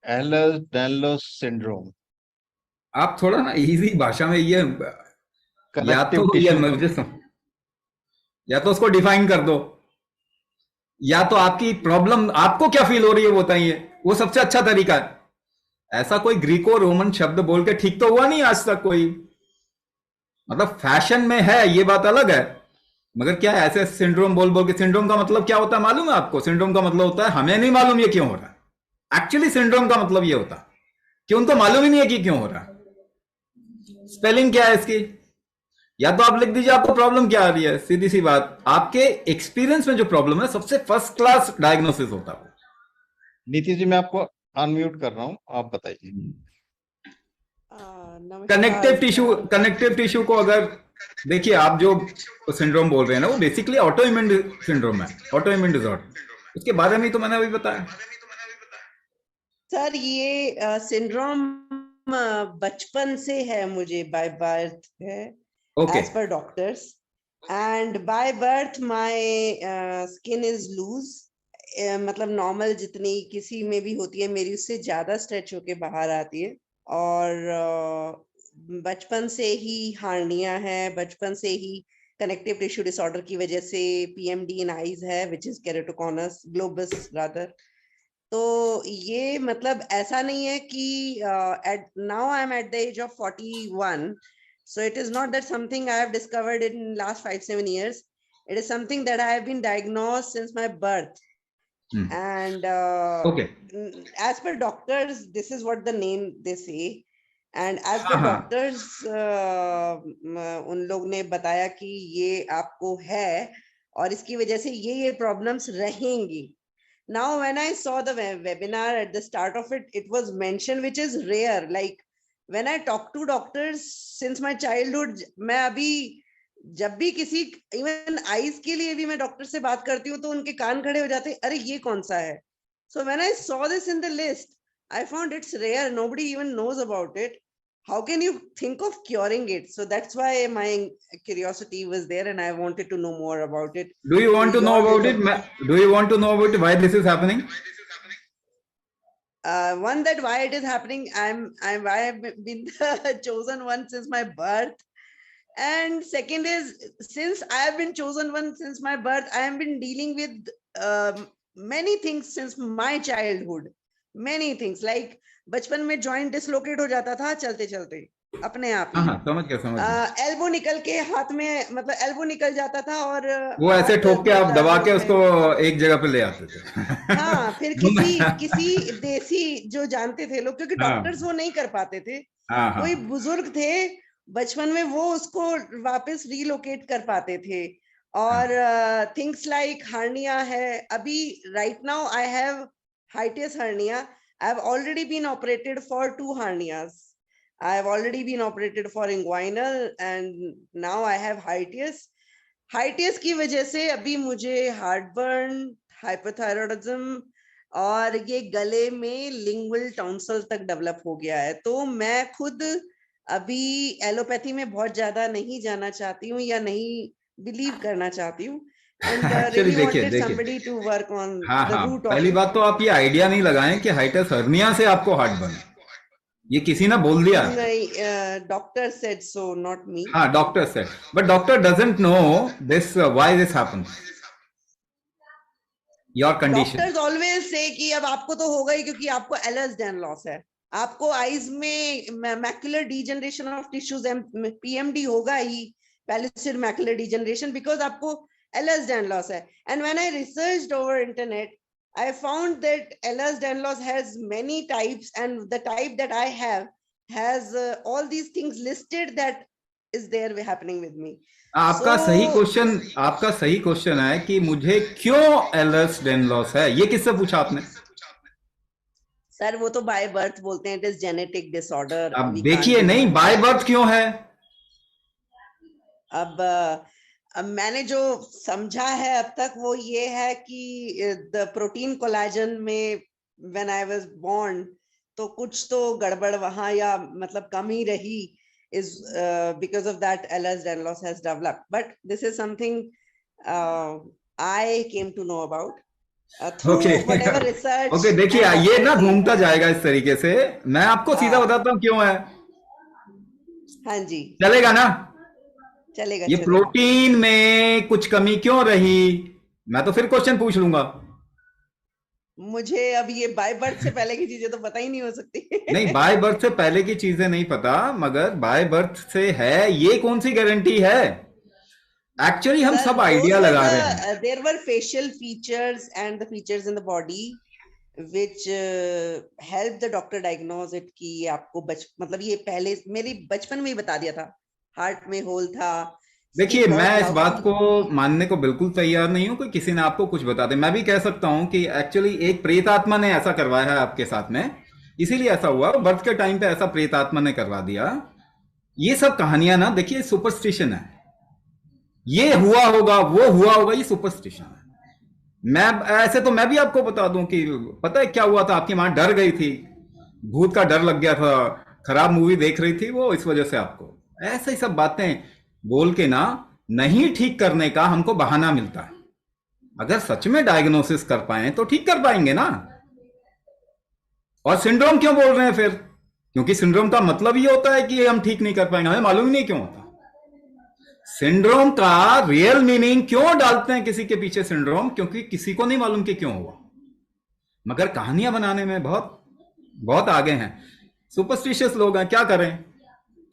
एhlers-Danlos syndrome. आप थोड़ा ना इजी भाषा में ये, या कनेक्टिव तो ये टिश्यू। मुझे या तो उसको डिफाइन कर दो, या तो आपकी प्रॉब्लम आपको क्या फील हो रही है वो बताइए, वो सबसे अच्छा तरीका है। ऐसा कोई ग्रीको रोमन शब्द बोल के ठीक तो हुआ नहीं आज तक कोई, मतलब फैशन में है ये बात अलग है, मगर क्या है ऐसे सिंड्रोम बोल बोल के। सिंड्रोम का मतलब क्या होता है मालूम है आपको? सिंड्रोम का मतलब होता है हमें नहीं मालूम ये क्यों हो रहा है। एक्चुअली सिंड्रोम का मतलब ये होता है कि उनको मालूम ही नहीं है कि क्यों हो रहा है। स्पेलिंग क्या है इसकी? या तो आप लिख दीजिए आपको प्रॉब्लम क्या आ रही है, सीधी सी बात। आपके एक्सपीरियंस में जो प्रॉब्लम है सबसे फर्स्ट क्लास डायग्नोसिस होता है। नीतीश जी, मैं आपको अनम्यूट कर रहा हूँ, आप बताइए। नमस्कार। कनेक्टिव टिश्यू को अगर देखिए, आप जो सिंड्रोम बोल रहे हैं ना, वो बेसिकली ऑटो इम्यून सिंड्रोम है, ऑटो इम्यून डिसऑर्डर। उसके बारे में ही तो मैंने अभी बताया। सर ये सिंड्रोम बचपन से है, मुझे बाय बर्थ है, ओके एज पर doctors, and by birth my skin is loose, मतलब नॉर्मल जितनी किसी में भी होती है मेरी उससे ज्यादा स्ट्रेच होके बाहर आती है। और बचपन से ही हार्निया है, बचपन से ही कनेक्टिव टिश्यू डिसऑर्डर की वजह से पीएमडी इन आईज है, which is keratoconus globus rather. तो ये मतलब ऐसा नहीं है कि at now I am at the age of 41, so it is not that something I have discovered in last 5-7 years. It is something that I have been diagnosed since my birth. And okay as per doctors, this is what the name they say. And as per हाँ हाँ doctors, उन लोग ने बताया कि ये आपको है और इसकी वजह से ये प्रॉब्लम्स रहेंगी। Now when I saw the webinar at the start of it, it was mentioned, which is rare. Like when I talk to doctors since my childhood, मैं अभी जब भी किसी इवन आईज के लिए भी मैं डॉक्टर से बात करती हूँ तो उनके कान खड़े हो जाते हैं, अरे ये कौन सा है। So when I saw this in the list, I found it's rare. Nobody even knows about it. How can you think of curing it? So that's why my curiosity was there and I wanted to know more about it. Do you want to know Your about views it? of do you want to know about why this is happening? one, that why it is happening, why I've been the chosen one since my birth. And second is, since I have been chosen one since my birth, I have been dealing with many things since my childhood. Many things like बचपन में joint dislocate हो जाता था चलते चलते अपने आप हाँ ही, हाँ समझ गया एल्बो निकल के हाथ में, मतलब एल्बो निकल जाता था और वो ऐसे हाथ ठोक के गिर आप दबा जाता के उसमें। उसको एक जगह पे ले आते थे। हाँ, फिर किसी किसी देसी जो जानते थे लोग, क्योंकि हाँ डॉक्टर्स वो नहीं कर पाते थे, हाँ हाँ कोई बुजुर्ग थे बचपन में वो उसको वापस रीलोकेट कर पाते थे। और थिंग्स लाइक हार्निया है, अभी right now I have hiatus hernia. I have already been operated for 2 hernias. I have already been operated for inguinal and now I have hiatus. Hiatus की वजह से अभी मुझे हार्टबर्न, हाइपोथायरॉयडिज्म और ये गले में लिंगुअल टॉन्सिल तक डेवलप हो गया है। तो मैं खुद अभी एलोपैथी में बहुत ज्यादा नहीं जाना चाहती हूँ या नहीं बिलीव करना चाहती हूँ, एंड एक्चुअली रियली देखिए वांटेड देखिए, समबडी टू वर्क ऑन हाँ द हाँ, रूट ऑफ पहली इट। बात तो आप ये आइडिया नहीं लगाएं कि हाइटस हर्निया से आपको हार्ट बने, ये किसी ने बोल दिया आपको। नहीं, doctor said so, not me. हाँ डॉक्टर से, but doctor doesn't know this why this happens, your condition. Doctors always say कि अब आपको तो होगा ही क्योंकि आपको एलर्स-डैनलॉस है, आपको आईज में macular degeneration of tissues PMD होगा ही, पैलिसिड मैकुलर डीजनरेशन, बिकॉज आपको एलर्स-डैनलॉस है। And when I researched over internet, I found that Ehlers-Danlos has many types, and the type that I have has all these things listed that is there happening with me. आपका सही question है कि मुझे क्यों एलर्स डेनलॉस है, ये किससे पूछा आपने? सर वो तो बाय बर्थ बोलते हैं, इट इज जेनेटिक डिसऑर्डर, अब वी कांट देखिए, डू नहीं बाय बर्थ क्यों है? अब मैंने जो समझा है अब तक वो ये है कि द प्रोटीन कोलेजन में व्हेन आई वाज बोर्न तो कुछ तो गड़बड़ वहां, या मतलब कम ही रही, is because of that Ehlers-Danlos has developed, but this is something I came to know about. through okay whatever research okay, देखिए and ये ना whatever घूमता thing। जाएगा इस तरीके से। मैं आपको सीधा हाँ बताता हूँ क्यों है। हाँ जी, चलेगा ना? चलेगा ये चलेगा। प्रोटीन में कुछ कमी क्यों रही? मैं तो फिर क्वेश्चन पूछ लूंगा। मुझे अब ये बाय बर्थ से पहले की चीजें तो पता ही नहीं हो सकती। नहीं, बाय बर्थ से पहले की चीजें नहीं पता, मगर बाय बर्थ से है ये कौन सी गारंटी है? एक्चुअली हम Sir, सब those आइडिया were लगा रहे हैं। there were facial features and the features in the body which help the doctor diagnose it कि आपको मतलब ये पहले मेरी बचपन में ही बता दिया था, हार्ट में होल था। देखिए, skin बहुत मैं इस बात glouty को थी। मानने को बिल्कुल तैयार नहीं हूं कि किसी ने आपको कुछ बता दे। मैं भी कह सकता हूं कि एक्चुअली एक प्रेतात्मा ने ऐसा करवाया है आपके साथ में, इसीलिए ऐसा हुआ। बर्थ के टाइम पे ऐसा प्रेतात्मा ने करवा दिया। ये सब कहानियां ना, देखिए, सुपरस्टिशन है। ये हुआ होगा, वो हुआ होगा, ये सुपरस्टिशन है। मैं ऐसे तो मैं भी आपको बता दूं कि पता है क्या हुआ था, आपकी मां डर गई थी, भूत का डर लग गया था, खराब मूवी देख रही थी वो, इस वजह से आपको ऐसे ही सब बातें बोल के ना नहीं ठीक करने का हमको बहाना मिलता है। अगर सच में डायग्नोसिस कर पाए तो ठीक कर पाएंगे ना। और सिंड्रोम क्यों बोल रहे हैं फिर? क्योंकि सिंड्रोम का मतलब ये होता है कि हम ठीक नहीं कर पाएंगे, हमें मालूम ही नहीं क्यों होता। सिंड्रोम का रियल मीनिंग क्यों डालते हैं किसी के पीछे सिंड्रोम? क्योंकि किसी को नहीं मालूम कि क्यों हुआ, मगर कहानियां बनाने में बहुत बहुत आगे हैं। सुपरस्टिशियस लोग हैं, क्या करें,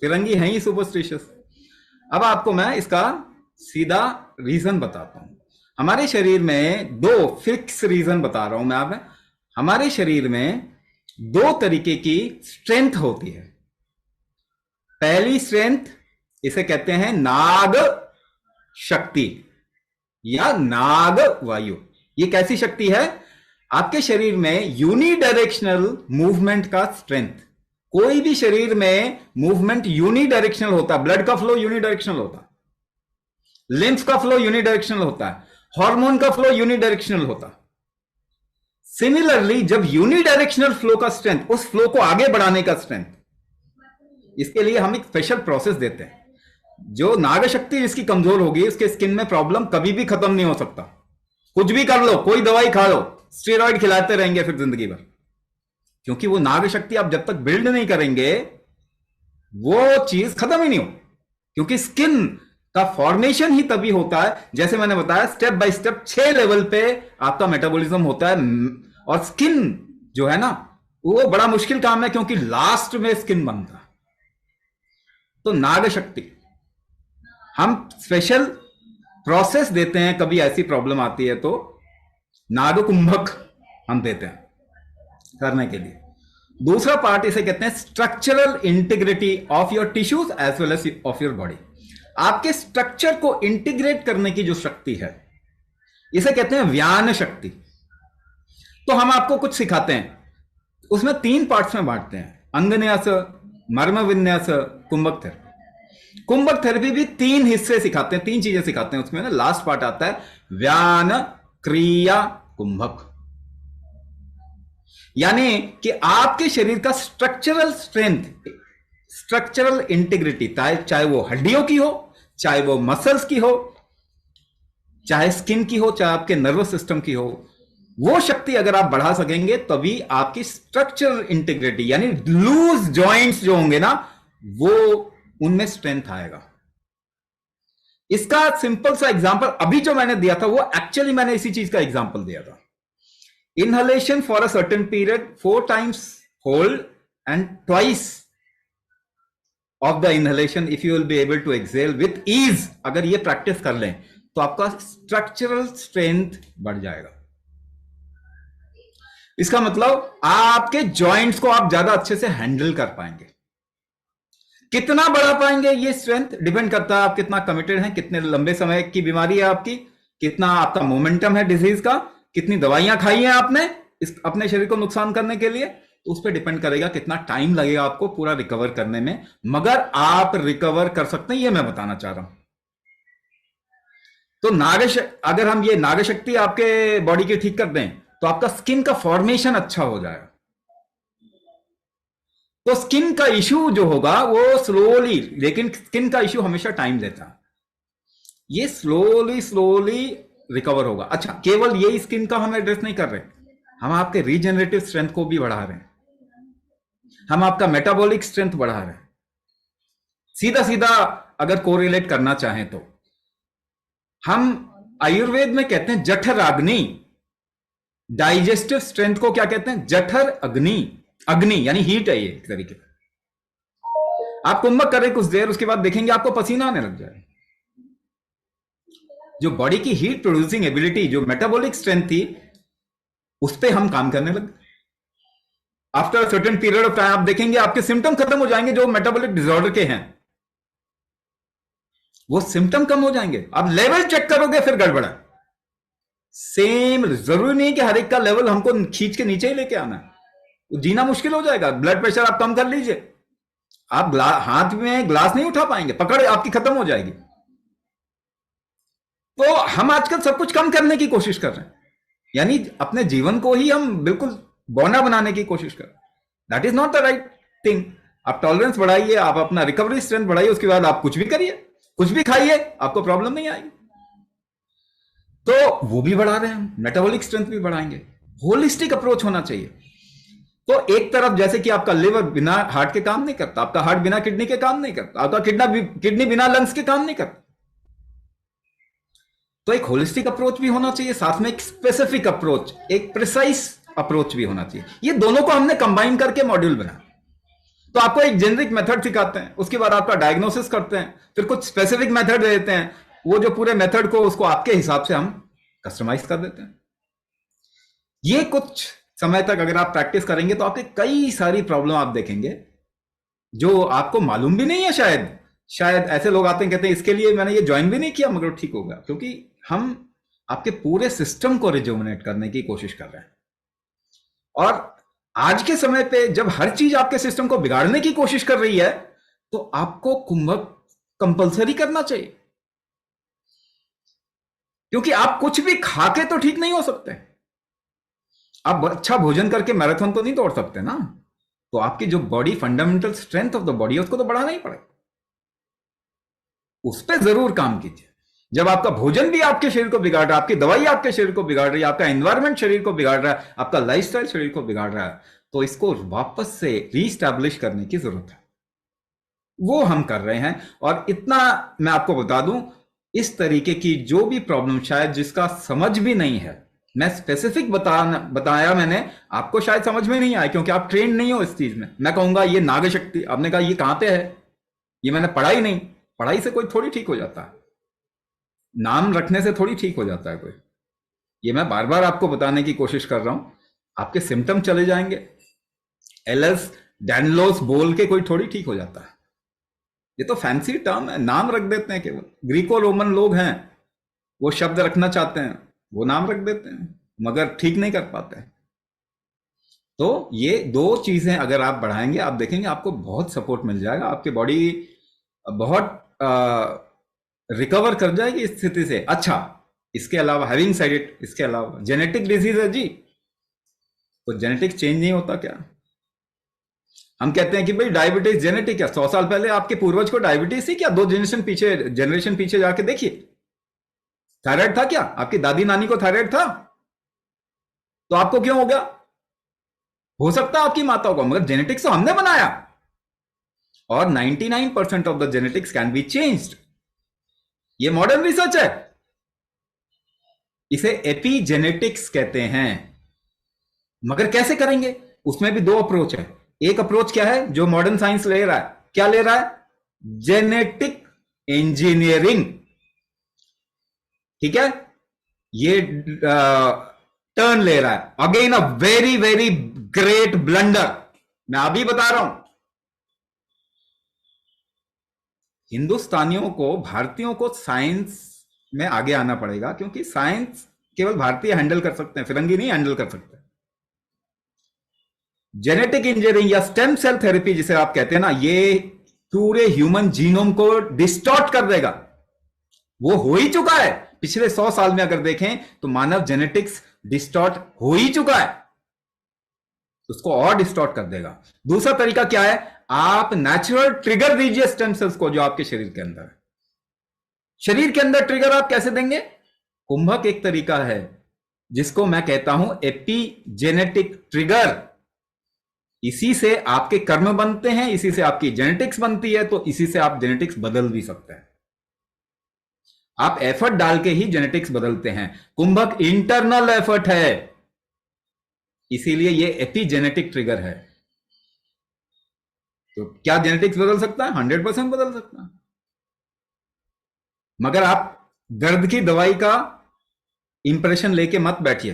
फिरंगी हैं ही सुपरस्टिशियस। अब आपको मैं इसका सीधा रीजन बताता हूं। हमारे शरीर में दो फिक्स रीजन बता रहा हूं मैं आप। हमारे शरीर में दो तरीके की स्ट्रेंथ होती है। पहली स्ट्रेंथ, इसे कहते हैं नाग शक्ति या नाग वायु। ये कैसी शक्ति है? आपके शरीर में यूनिडायरेक्शनल मूवमेंट का स्ट्रेंथ। कोई भी शरीर में मूवमेंट यूनिडायरेक्शनल होता है। ब्लड का फ्लो यूनिडायरेक्शनल होता है, लिम्फ का फ्लो यूनिडायरेक्शनल होता है, हार्मोन का फ्लो यूनिडायरेक्शनल होता है। सिमिलरली, जब यूनिडायरेक्शनल फ्लो का स्ट्रेंथ, उस फ्लो को आगे बढ़ाने का स्ट्रेंथ, इसके लिए हम एक स्पेशल प्रोसेस देते हैं। जो नाग शक्ति जिसकी कमजोर होगी, उसके स्किन में प्रॉब्लम कभी भी खत्म नहीं हो सकता। कुछ भी कर लो, कोई दवाई खा लो, स्टेरॉइड खिलाते रहेंगे फिर जिंदगी भर, क्योंकि वो नाग शक्ति आप जब तक बिल्ड नहीं करेंगे वो चीज खत्म ही नहीं हो। क्योंकि स्किन का फॉर्मेशन ही तभी होता है, जैसे मैंने बताया, स्टेप बाय स्टेप 6 लेवल पे आपका मेटाबॉलिज्म होता है। और स्किन जो है ना, वो बड़ा मुश्किल काम है, क्योंकि लास्ट में स्किन बनता है। तो नाग शक्ति हम स्पेशल प्रोसेस देते हैं, कभी ऐसी प्रॉब्लम आती है तो नाग कुंभक हम देते हैं करने के लिए। दूसरा पार्ट इसे कहते हैं structural integrity of your tissues as well as of your body. आपके स्ट्रक्चर को इंटीग्रेट करने की जो शक्ति है, इसे कहते हैं व्यान शक्ति। तो हम आपको कुछ सिखाते हैं, उसमें 3 पार्ट्स में बांटते हैं, अंगन्यास, मर्म विन्यास, कुंभक थेरेपी। कुंभक थेरेपी भी 3 हिस्से सिखाते हैं, 3 चीजें सिखाते हैं उसमें ना। लास्ट पार्ट आता है व्यान क्रिया कुंभक, यानी कि आपके शरीर का स्ट्रक्चरल स्ट्रेंथ, स्ट्रक्चरल इंटीग्रिटी, चाहे वो हड्डियों की हो, चाहे वो मसल्स की हो, चाहे स्किन की हो, चाहे आपके नर्वस सिस्टम की हो, वो शक्ति अगर आप बढ़ा सकेंगे तभी आपकी स्ट्रक्चरल इंटीग्रिटी, यानी लूज जॉइंट्स जो होंगे ना, वो उनमें स्ट्रेंथ आएगा। इसका सिंपल सा एग्जांपल अभी जो मैंने दिया था, वो एक्चुअली मैंने इसी चीज का एग्जांपल दिया था। Inhalation for a certain period, 4 times hold and twice of the inhalation if you will be able to exhale with ease, अगर ये प्रैक्टिस कर लें तो आपका स्ट्रक्चरल स्ट्रेंथ बढ़ जाएगा। इसका मतलब आपके जॉइंट्स को आप ज्यादा अच्छे से हैंडल कर पाएंगे। कितना बढ़ा पाएंगे ये स्ट्रेंथ डिपेंड करता है आप कितना कमिटेड हैं, कितने लंबे समय की बीमारी है आपकी, कितना आपका मोमेंटम है डिजीज का, कितनी दवाइयां खाई हैं आपने इस अपने शरीर को नुकसान करने के लिए, तो उस पर डिपेंड करेगा कितना टाइम लगेगा आपको पूरा रिकवर करने में। मगर आप रिकवर कर सकते हैं, ये मैं बताना चाह रहा हूं। तो अगर हम ये नाग शक्ति आपके बॉडी की ठीक कर दें तो आपका स्किन का फॉर्मेशन अच्छा हो जाएगा। तो स्किन का इश्यू जो होगा वो स्लोली, लेकिन स्किन का इश्यू हमेशा टाइम लेता है, ये स्लोली स्लोली रिकवर होगा। अच्छा, केवल यही स्किन का हम एड्रेस नहीं कर रहे, हम आपके रीजनरेटिव स्ट्रेंथ को भी बढ़ा रहे हैं, हम आपका मेटाबॉलिक स्ट्रेंथ बढ़ा रहे हैं। सीधा सीधा अगर कोरिलेट करना चाहें तो हम आयुर्वेद में कहते हैं जठर अग्नि, डाइजेस्टिव स्ट्रेंथ को क्या कहते हैं? जठर अग्नि। अग्नि यानी हीट है ये एक तरीके से। आप कुंभक करें कुछ देर, उसके बाद देखेंगे आपको पसीना आने लग जाए। जो बॉडी की हीट प्रोड्यूसिंग एबिलिटी, जो मेटाबॉलिक स्ट्रेंथ थी, उस पर हम काम करने लगे। After certain period of time आप देखेंगे आपके सिम्टम खत्म हो जाएंगे, जो मेटाबॉलिक डिसऑर्डर के हैं वो सिम्टम कम हो जाएंगे। आप लेवल चेक करोगे फिर गड़बड़ा। सेम, जरूरी नहीं कि हर एक का लेवल हमको खींच के नीचे ही लेके आना है, जीना मुश्किल हो जाएगा। ब्लड प्रेशर आप कम कर लीजिए, आप हाथ में ग्लास नहीं उठा पाएंगे, पकड़ आपकी खत्म हो जाएगी। तो हम आजकल सब कुछ कम करने की कोशिश कर रहे हैं, यानी अपने जीवन को ही हम बिल्कुल बौना बनाने की कोशिश कर रहे हैं। That is not the right thing. आप टॉलरेंस बढ़ाइए, आप अपना रिकवरी स्ट्रेंथ बढ़ाइए, उसके बाद आप कुछ भी करिए, कुछ भी खाइए, आपको प्रॉब्लम नहीं आएगी। तो वो भी बढ़ा रहे हैं, मेटाबॉलिक स्ट्रेंथ भी बढ़ाएंगे। होलिस्टिक अप्रोच होना चाहिए। तो एक तरफ जैसे कि आपका लिवर बिना हार्ट के काम नहीं करता, आपका हार्ट बिना किडनी के काम नहीं करता, आपका किडनी बिना लंग्स के काम नहीं करता। तो एक होलिस्टिक अप्रोच भी होना चाहिए, साथ में एक स्पेसिफिक अप्रोच, एक प्रिसाइज अप्रोच भी होना चाहिए। ये दोनों को हमने कंबाइन करके मॉड्यूल बनाया। तो आपको एक जेनरिक मेथड सिखाते हैं, उसके बाद आपका डायग्नोसिस करते हैं, फिर कुछ स्पेसिफिक मेथड दे देते हैं। वो जो पूरे मेथड को उसको आपके हिसाब से हम कस्टमाइज कर देते हैं। ये कुछ समय तक अगर आप प्रैक्टिस करेंगे तो आपके कई सारी प्रॉब्लम आप देखेंगे जो आपको मालूम भी नहीं है। शायद ऐसे लोग आते हैं कहते हैं इसके लिए मैंने ये ज्वाइन भी नहीं किया मगर ठीक हो गया, क्योंकि हम आपके पूरे सिस्टम को रिजुविनेट करने की कोशिश कर रहे हैं। और आज के समय पे जब हर चीज आपके सिस्टम को बिगाड़ने की कोशिश कर रही है तो आपको कुंभक कंपलसरी करना चाहिए, क्योंकि आप कुछ भी खा के तो ठीक नहीं हो सकते। आप अच्छा भोजन करके मैराथन तो नहीं दौड़ सकते ना। तो आपकी जो body fundamental strength of the body है उसको तो बढ़ाना ही पड़ेगा, उस पर जरूर काम कीजिए। जब आपका भोजन भी आपके शरीर को बिगाड़ रहा है, आपकी दवाई आपके शरीर को बिगाड़ रही है, आपका एनवायरमेंट शरीर को बिगाड़ रहा है, आपका लाइफस्टाइल शरीर को बिगाड़ रहा है, तो इसको वापस से रीस्टैब्लिश करने की जरूरत है। वो हम कर रहे हैं। और इतना मैं आपको बता दूं, इस तरीके की जो भी प्रॉब्लम शायद जिसका समझ भी नहीं है, मैं स्पेसिफिक बताया मैंने, आपको शायद समझ में नहीं आया क्योंकि आप ट्रेंड नहीं हो इस चीज में। मैं कहूंगा ये नाग शक्ति, आपने कहा ये कहां पे है, ये मैंने पढ़ा ही नहीं। पढ़ाई से कोई थोड़ी ठीक हो जाता है, नाम रखने से थोड़ी ठीक हो जाता है कोई। ये मैं बार बार आपको बताने की कोशिश कर रहा हूं, आपके सिम्टम चले जाएंगे। एलएस डैनलोस बोल के कोई थोड़ी ठीक हो जाता है, ये तो फैंसी टर्म है, नाम रख देते हैं। केवल ग्रीको रोमन लोग हैं, वो शब्द रखना चाहते हैं, वो नाम रख देते हैं, मगर ठीक नहीं कर पाते। तो ये दो चीजें अगर आप बढ़ाएंगे, आप देखेंगे आपको बहुत सपोर्ट मिल जाएगा, आपकी बॉडी बहुत रिकवर कर जाएगी इस स्थिति से। अच्छा, इसके अलावा हैविंग सेड इट, इसके अलावा जेनेटिक डिजीज है जी, तो जेनेटिक चेंज नहीं होता क्या? हम कहते हैं कि भाई डायबिटीज जेनेटिक है। 100 साल पहले आपके पूर्वज को डायबिटीज थी क्या? 2 जनरेशन पीछे जाके देखिए, थायराइड था क्या? आपकी दादी नानी को थायराइड था? तो आपको क्यों हो गया? हो सकता है आपकी माताओं को, मगर जेनेटिक्स तो हमने बनाया। और 99% of the genetics can be changed. ये मॉडर्न रिसर्च है, इसे एपीजेनेटिक्स कहते हैं। मगर कैसे करेंगे? उसमें भी 2 अप्रोच है। एक अप्रोच क्या है जो मॉडर्न साइंस ले रहा है? क्या ले रहा है? Genetic engineering. ठीक है, ये टर्न ले रहा है। Again a very very great blunder, मैं अभी बता रहा हूं। हिंदुस्तानियों को, भारतीयों को साइंस में आगे आना पड़ेगा, क्योंकि साइंस केवल भारतीय हैंडल कर सकते हैं, फिरंगी नहीं हैंडल कर सकते। जेनेटिक इंजीनियरिंग या स्टेम सेल थेरेपी जिसे आप कहते हैं ना, ये पूरे ह्यूमन जीनोम को डिस्टॉर्ट कर देगा। वो हो ही चुका है। पिछले 100 साल में अगर देखें तो मानव जेनेटिक्स डिस्टॉर्ट हो ही चुका है, उसको और डिस्टॉर्ट कर देगा। दूसरा तरीका क्या है? आप नेचुरल ट्रिगर दीजिए स्टेम सेल्स को जो आपके शरीर के अंदर है। शरीर के अंदर ट्रिगर आप कैसे देंगे? कुंभक एक तरीका है जिसको मैं कहता हूं एपिजेनेटिक ट्रिगर। इसी से आपके कर्म बनते हैं, इसी से आपकी जेनेटिक्स बनती है, तो इसी से आप जेनेटिक्स बदल भी सकते हैं। आप एफर्ट डाल के ही जेनेटिक्स बदलते हैं। कुंभक इंटरनल एफर्ट है, इसीलिए ये एपिजेनेटिक ट्रिगर है। तो क्या जेनेटिक्स बदल सकता है? 100% बदल सकता है। मगर आप दर्द की दवाई का इंप्रेशन लेके मत बैठिए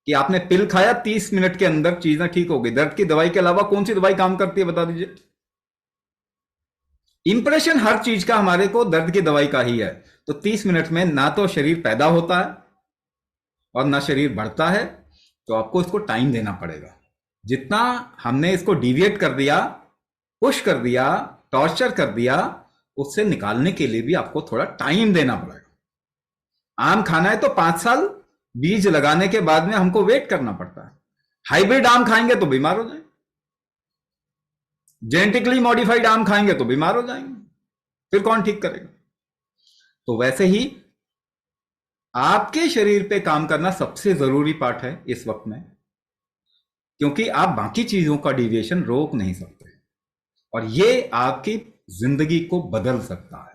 कि आपने पिल खाया 30 मिनट के अंदर चीजें ठीक हो गई। दर्द की दवाई के अलावा कौन सी दवाई काम करती है बता दीजिए। इंप्रेशन हर चीज का हमारे को दर्द की दवाई का ही है। तो 30 मिनट में ना तो शरीर पैदा होता है और ना शरीर बढ़ता है, तो आपको इसको टाइम देना पड़ेगा। जितना हमने इसको डिविएट कर दिया, पुश कर दिया, टॉर्चर कर दिया, उससे निकालने के लिए भी आपको थोड़ा टाइम देना पड़ेगा। आम खाना है तो 5 साल बीज लगाने के बाद में हमको वेट करना पड़ता है। हाइब्रिड आम खाएंगे तो बीमार हो जाएंगे, जेनेटिकली मॉडिफाइड आम खाएंगे तो बीमार हो जाएंगे, फिर कौन ठीक करेगा? तो वैसे ही आपके शरीर पे काम करना सबसे जरूरी पार्ट है इस वक्त में, क्योंकि आप बाकी चीजों का डिविएशन रोक नहीं सकते और ये आपकी जिंदगी को बदल सकता है।